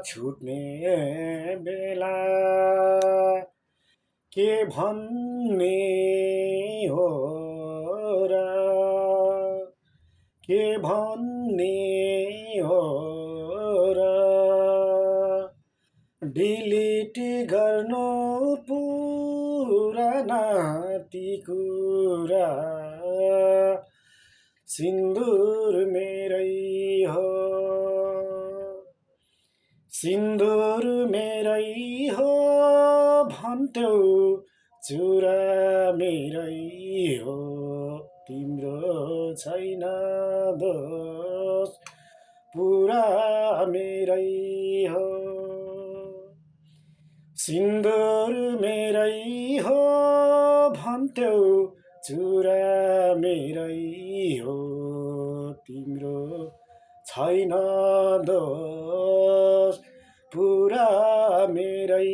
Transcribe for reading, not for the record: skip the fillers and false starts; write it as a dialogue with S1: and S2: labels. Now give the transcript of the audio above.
S1: छुट्ने बेला के भन्ने हो र के भन्ने हो र डिलिट गर्नु पुराना ती कुरा सिन्दुर मेरै हो सिन्दुर मेरै हो भन्थ्यौ चुरा मेरै हो तिम्रो छैन दोष पुरा मेरै हो सिन्दुर मेरै हो भन्थ्यौ चुरा मेरै हो तिम्रो छैन दोष पुरा मेरै